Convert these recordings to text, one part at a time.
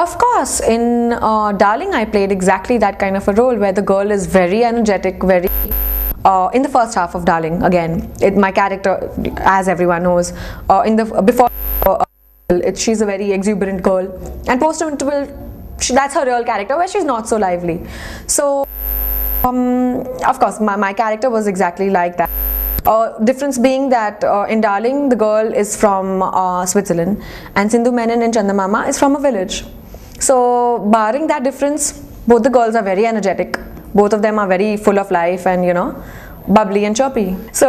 Of course, in Darling, I played exactly that kind of a role where the girl is very energetic, very. In the first half of Darling, again, my character, as everyone knows, before she's a very exuberant girl, and post-interval, that's her real character where she's not so lively. So, of course, my character was exactly like that. Difference being that in Darling, the girl is from Switzerland, and Sindhu Menon in Chandamama is from a village. So, barring that difference, both the girls are very energetic. Both of them are very full of life and, bubbly and chirpy. So,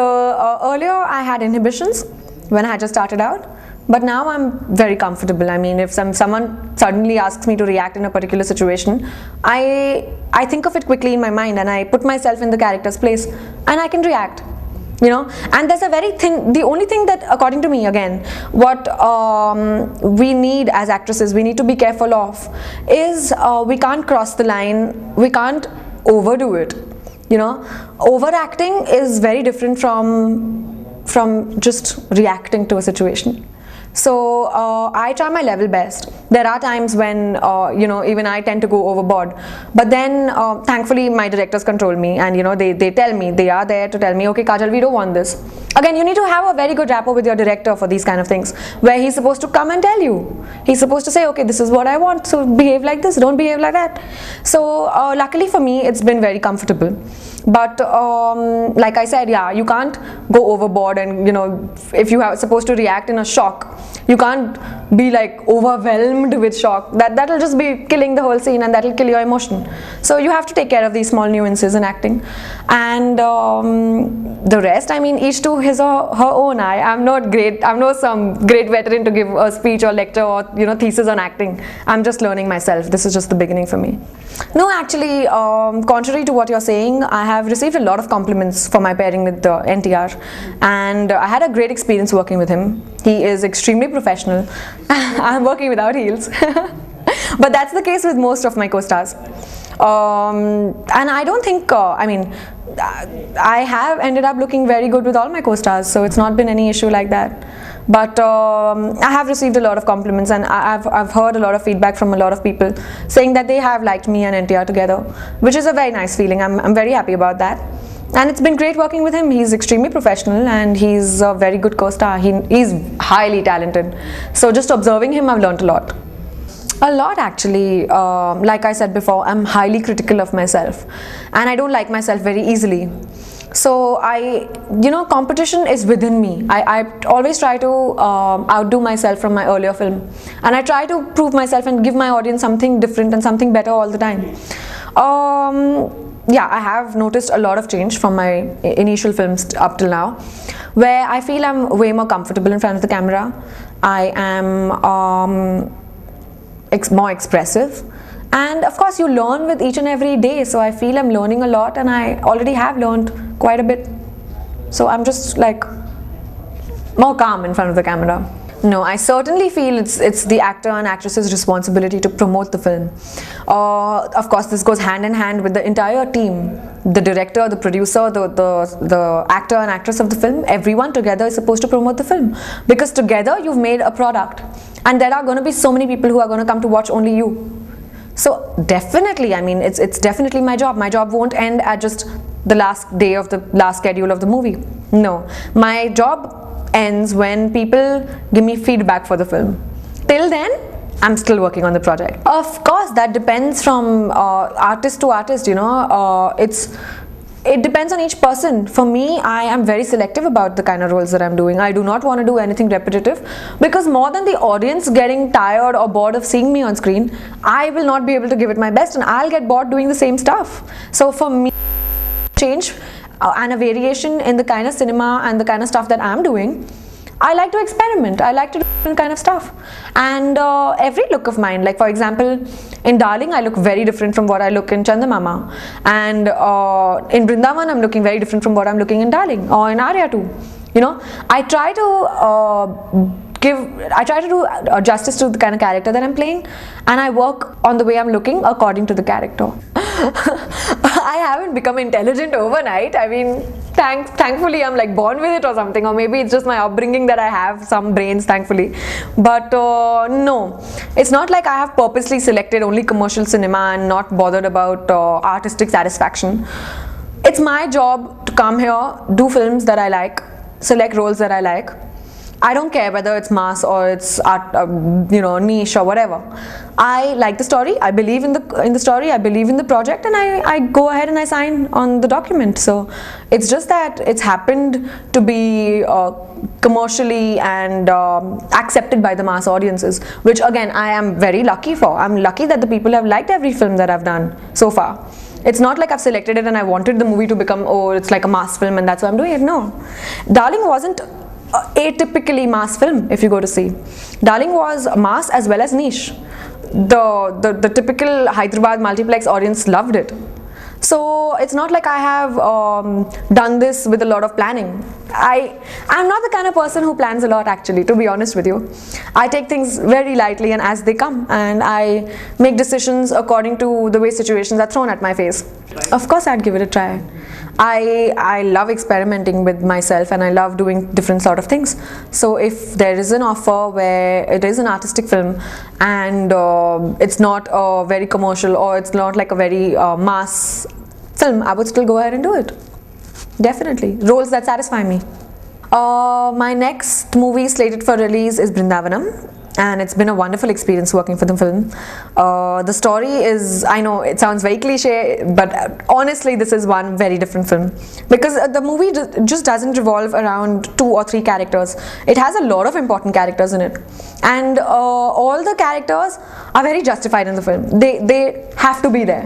earlier I had inhibitions when I just started out. But now I'm very comfortable. I mean, if someone suddenly asks me to react in a particular situation, I think of it quickly in my mind and I put myself in the character's place and I can react. And there's the only thing that, according to me, again, what we need as actresses, we need to be careful of is we can't cross the line, we can't overdo it. Overacting is very different from just reacting to a situation. So I try my level best. There are times when even I tend to go overboard, but then thankfully my directors control me, and they tell me, they are there to tell me, okay Kajal, we don't want this. Again, you need to have a very good rapport with your director for these kind of things, where he's supposed to come and tell you. He's supposed to say, okay, this is what I want, so behave like this, don't behave like that. So luckily for me, it's been very comfortable. But like I said, yeah, you can't go overboard, and if you are supposed to react in a shock, you can't be like overwhelmed with shock. That'll just be killing the whole scene, and that'll kill your emotion. So you have to take care of these small nuances in acting, and the rest, I mean, each to his or her own. I'm not great. I'm not some great veteran to give a speech or lecture or thesis on acting. I'm just learning myself. This is just the beginning for me. No, actually, contrary to what you're saying, I have received a lot of compliments for my pairing with NTR, and I had a great experience working with him. He is extremely professional. I'm working without heels. But that's the case with most of my co-stars. And I don't think, I have ended up looking very good with all my co-stars, so it's not been any issue like that. But I have received a lot of compliments, and I've heard a lot of feedback from a lot of people saying that they have liked me and NTR together, which is a very nice feeling. I'm very happy about that. And it's been great working with him. He's extremely professional and he's a very good co-star. He's highly talented. So just observing him, I've learned a lot. A lot, actually. Like I said before, I'm highly critical of myself and I don't like myself very easily. So competition is within me. I always try to outdo myself from my earlier film, and I try to prove myself and give my audience something different and something better all the time. Yeah, I have noticed a lot of change from my initial films up till now, where I feel I'm way more comfortable in front of the camera. I am more expressive. And of course you learn with each and every day, so I feel I'm learning a lot, and I already have learned quite a bit. So I'm just like more calm in front of the camera. No, I certainly feel it's the actor and actress's responsibility to promote the film. Of course this goes hand in hand with the entire team. The director, the producer, the actor and actress of the film, everyone together is supposed to promote the film. Because together you've made a product, and there are going to be so many people who are going to come to watch only you. So definitely, I mean, it's definitely my job. My job won't end at just the last day of the last schedule of the movie. No, my job ends when people give me feedback for the film. Till then, I'm still working on the project. Of course, that depends from artist to artist, It depends on each person. For me, I am very selective about the kind of roles that I'm doing. I do not want to do anything repetitive, because more than the audience getting tired or bored of seeing me on screen, I will not be able to give it my best and I'll get bored doing the same stuff. So for me, change and a variation in the kind of cinema and the kind of stuff that I'm doing, I like to experiment. I like to do different kind of stuff. And every look of mine, like for example, in Darling, I look very different from what I look in Chandamama. And in Vrindavan, I'm looking very different from what I'm looking in Darling, or in Arya too. I try to do justice to the kind of character that I'm playing, and I work on the way I'm looking according to the character. I haven't become intelligent overnight. I mean, thankfully I'm like born with it or something, or maybe it's just my upbringing that I have some brains, thankfully. But no, it's not like I have purposely selected only commercial cinema and not bothered about artistic satisfaction. It's my job to come here, do films that I like, select roles that I like. I don't care whether it's mass or it's art, niche or whatever. I like the story. I believe in the story. I believe in the project, and I go ahead and I sign on the document. So it's just that it's happened to be commercially and accepted by the mass audiences, which again I am very lucky for. I'm lucky that the people have liked every film that I've done so far. It's not like I've selected it and I wanted the movie to become, oh, it's like a mass film and that's why I'm doing it. No. Darling wasn't atypically mass film. If you go to see, Darling was mass as well as niche. The typical Hyderabad multiplex audience loved it. So it's not like I have done this with a lot of planning. I'm not the kind of person who plans a lot, actually, to be honest with you. I take things very lightly and as they come, and I make decisions according to the way situations are thrown at my face. Of course I'd give it a try. I love experimenting with myself and I love doing different sort of things. So if there is an offer where it is an artistic film and it's not very commercial or it's not like a very mass film, I would still go ahead and do it. Definitely. Roles that satisfy me. My next movie slated for release is Brindavanam. And it's been a wonderful experience working for the film. The story is, I know it sounds very cliche, but honestly this is one very different film. Because the movie just doesn't revolve around 2 or 3 characters. It has a lot of important characters in it. And all the characters are very justified in the film. They have to be there.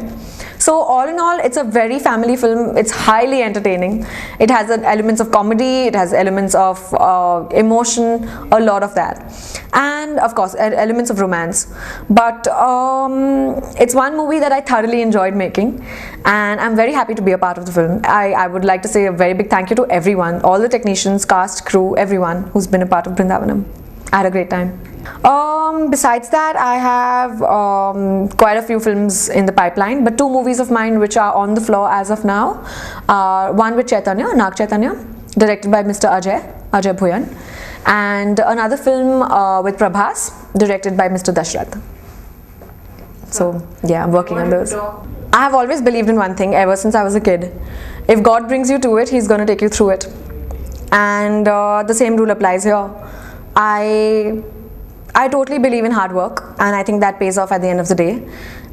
So all in all, it's a very family film. It's highly entertaining. It has elements of comedy, it has elements of emotion, a lot of that. And of course, elements of romance. But it's one movie that I thoroughly enjoyed making. And I'm very happy to be a part of the film. I would like to say a very big thank you to everyone, all the technicians, cast, crew, everyone who's been a part of Brindavanam. I had a great time. Besides that, I have quite a few films in the pipeline, but 2 movies of mine which are on the floor as of now. One with Chaitanya, Nag Chaitanya, directed by Mr. Ajay Bhuyan, and another film with Prabhas, directed by Mr. Dashrath. So yeah, I'm working on those. I have always believed in one thing ever since I was a kid. If God brings you to it, He's going to take you through it. And the same rule applies here. I totally believe in hard work, and I think that pays off at the end of the day.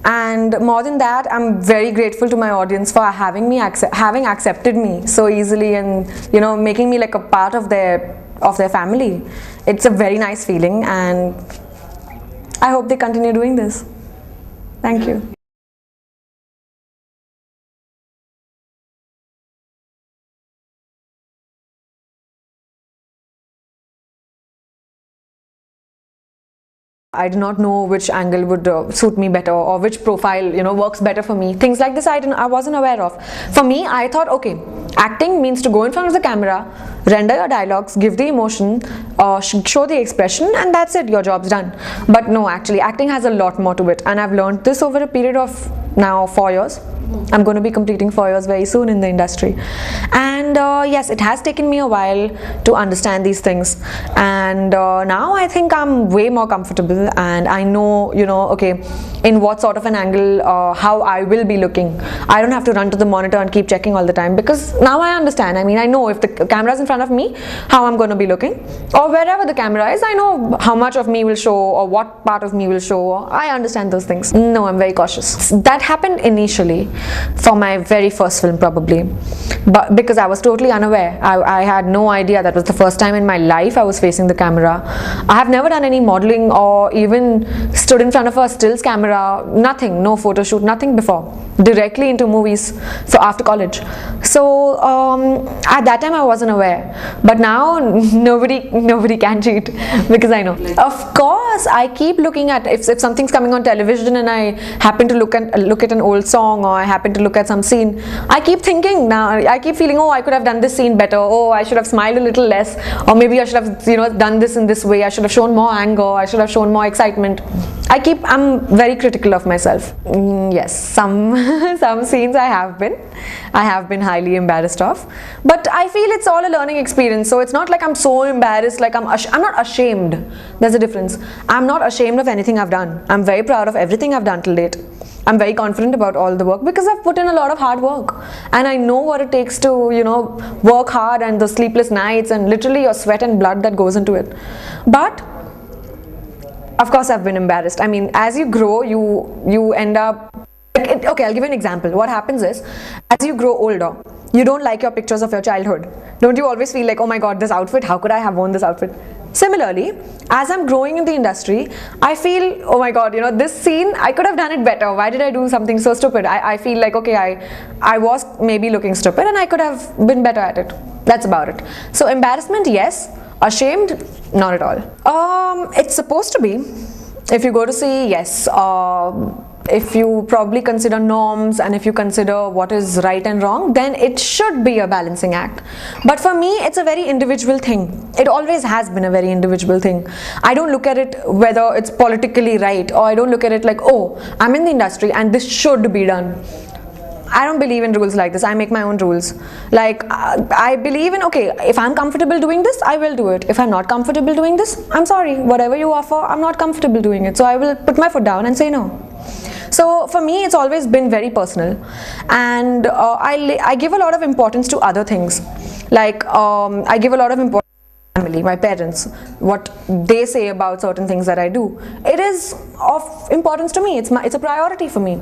And more than that, I'm very grateful to my audience for having accepted me so easily, and making me like a part of their family. It's a very nice feeling, and I hope they continue doing this. Thank you. I did not know which angle would suit me better, or which profile works better for me. Things like this I wasn't aware of. For me, I thought, okay, acting means to go in front of the camera, render your dialogues, give the emotion, show the expression, and that's it, your job's done. But no, actually acting has a lot more to it, and I've learned this over a period of now 4 years. I'm going to be completing 4 years very soon in the industry. And yes, it has taken me a while to understand these things, and now I think I'm way more comfortable, and I know, okay, in what sort of an angle, how I will be looking. I don't have to run to the monitor and keep checking all the time, because now I understand. I mean, I know if the camera is in front of me, how I'm going to be looking, or wherever the camera is, I know how much of me will show or what part of me will show. I understand those things. No, I'm very cautious. That happened initially for my very first film, probably, but because I was totally unaware. I had no idea. That was the first time in my life I was facing the camera. I have never done any modeling or even stood in front of a stills camera, nothing, no photo shoot, nothing before. Directly into movies for after college. So at that time I wasn't aware, but now nobody can cheat, because I know. Of course, I keep looking at if something's coming on television and I happen to look at an old song, or I happen to look at some scene, I keep thinking now, I keep feeling, oh, I could have done this scene better, oh, I should have smiled a little less, or maybe I should have done this in this way, I should have shown more anger, I should have shown more excitement. I'm very critical of myself. Yes, some some scenes I have been highly embarrassed of, but I feel it's all a learning experience. So it's not like I'm so embarrassed, like I'm not ashamed. There's a difference. I'm not ashamed of anything I've done. I'm very proud of everything I've done till date. I'm very confident about all the work because I've put in a lot of hard work, and I know what it takes to, work hard, and the sleepless nights and literally your sweat and blood that goes into it. But of course I've been embarrassed. I mean, as you grow, you end up okay, I'll give you an example. What happens is, as you grow older, you don't like your pictures of your childhood. Don't you always feel like, oh my god, this outfit, how could I have worn this outfit? Similarly, as I'm growing in the industry, I feel, oh my god, this scene, I could have done it better. Why did I do something so stupid? I feel like, okay, I was maybe looking stupid and I could have been better at it. That's about it. So embarrassment, yes. Ashamed, not at all. It's supposed to be. If you go to see, yes. If you probably consider norms, and if you consider what is right and wrong, then it should be a balancing act. But for me, it's a very individual thing. It always has been a very individual thing. I don't look at it whether it's politically right, or I don't look at it like, oh, I'm in the industry and this should be done. I don't believe in rules like this. I make my own rules. Like, I believe in, okay, if I'm comfortable doing this, I will do it. If I'm not comfortable doing this, I'm sorry. Whatever you offer, I'm not comfortable doing it. So I will put my foot down and say no. So for me, it's always been very personal, and I give a lot of importance to other things. Like, I give a lot of importance to my family, my parents, what they say about certain things that I do. It is of importance to me. It's a priority for me.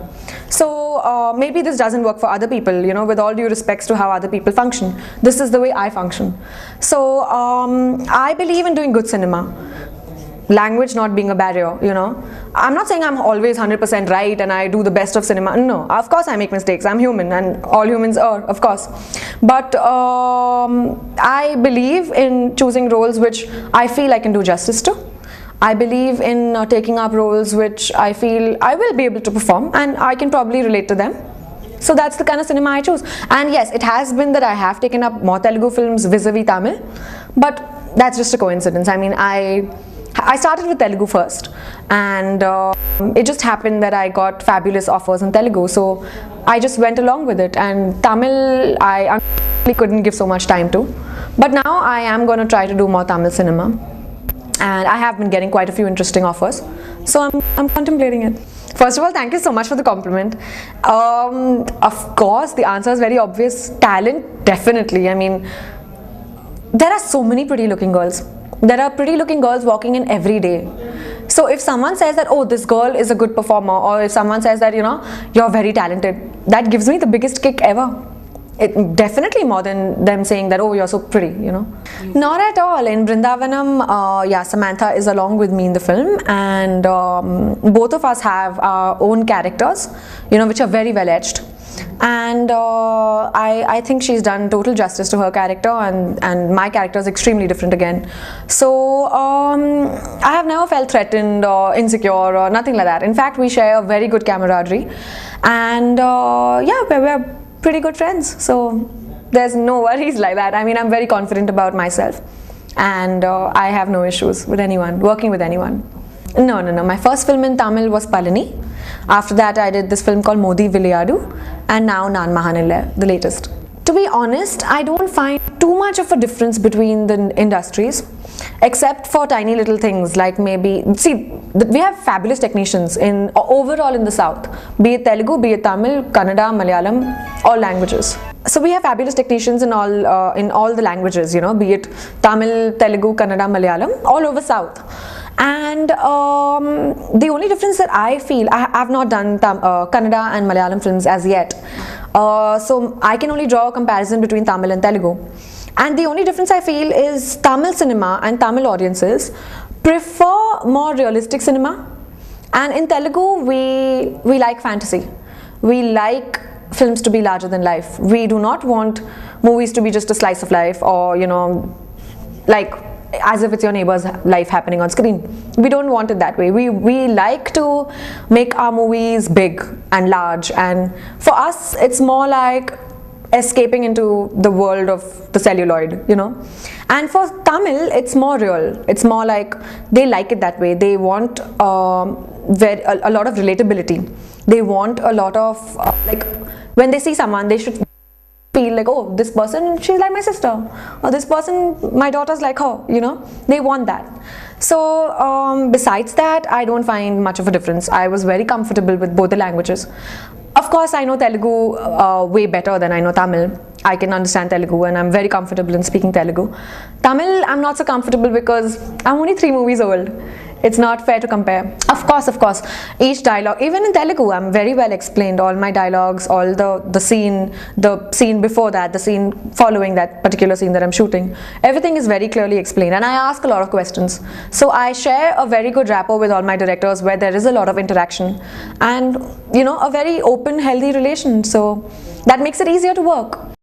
So maybe this doesn't work for other people, with all due respects to how other people function. This is the way I function. So I believe in doing good cinema. Language not being a barrier, I'm not saying I'm always 100% right and I do the best of cinema. No, of course I make mistakes. I'm human, and all humans are, of course. But I believe in choosing roles which I feel I can do justice to. I believe in taking up roles which I feel I will be able to perform and I can probably relate to them. So that's the kind of cinema I choose. And yes, it has been that I have taken up more Telugu films vis-a-vis Tamil, but that's just a coincidence. I mean, I started with Telugu first, and it just happened that I got fabulous offers in Telugu, so I just went along with it. And Tamil, I unfortunately couldn't give so much time to, but now I am going to try to do more Tamil cinema, and I have been getting quite a few interesting offers, so I'm contemplating it. First of all, thank you so much for the compliment. Of course, the answer is very obvious. Talent, definitely. I mean, there are so many pretty looking girls. There are pretty looking girls walking in every day. So if someone says that, oh, this girl is a good performer, or if someone says that, you're very talented, that gives me the biggest kick ever. It definitely more than them saying that, oh, you're so pretty, Not at all. In Brindavanam, Samantha is along with me in the film, and both of us have our own characters, which are very well etched. And I think she's done total justice to her character, and my character is extremely different again. So I have never felt threatened or insecure or nothing like that. In fact, we share a very good camaraderie, and we're pretty good friends. So there's no worries like that. I mean, I'm very confident about myself, and I have no issues with anyone, working with anyone. No. My first film in Tamil was Palani. After that, I did this film called Modi Vilayadu, and now Nan Mahanille, the latest. To be honest, I don't find too much of a difference between the industries, except for tiny little things like maybe, we have fabulous technicians overall in the South, be it Telugu, be it Tamil, Kannada, Malayalam, all languages. So we have fabulous technicians in all the languages, be it Tamil, Telugu, Kannada, Malayalam, all over South. And the only difference that I feel, I've not done Kannada and Malayalam films as yet, so I can only draw a comparison between Tamil and Telugu. And the only difference I feel is Tamil cinema and Tamil audiences prefer more realistic cinema, and in Telugu we like fantasy. We like films to be larger than life. We do not want movies to be just a slice of life, or like as if it's your neighbor's life happening on screen. We don't want it that way. We like to make our movies big and large, and for us it's more like escaping into the world of the celluloid, And for Tamil, it's more real. It's more like they like it that way. They want a lot of relatability. They want a lot of like, when they see someone, they should feel like, oh, this person, she's like my sister, or this person, my daughter's like her, you know, they want that. So besides that, I don't find much of a difference. I was very comfortable with both the languages. Of course, I know Telugu way better than I know Tamil. I can understand Telugu and I'm very comfortable in speaking Telugu. Tamil, I'm not so comfortable because I'm only 3 movies old. It's not fair to compare. Of course, each dialogue, even in Telugu, I'm very well explained. All my dialogues, all the scene before that, the scene following that particular scene that I'm shooting, everything is very clearly explained, and I ask a lot of questions. So I share a very good rapport with all my directors, where there is a lot of interaction and, you know, a very open, healthy relation. So that makes it easier to work.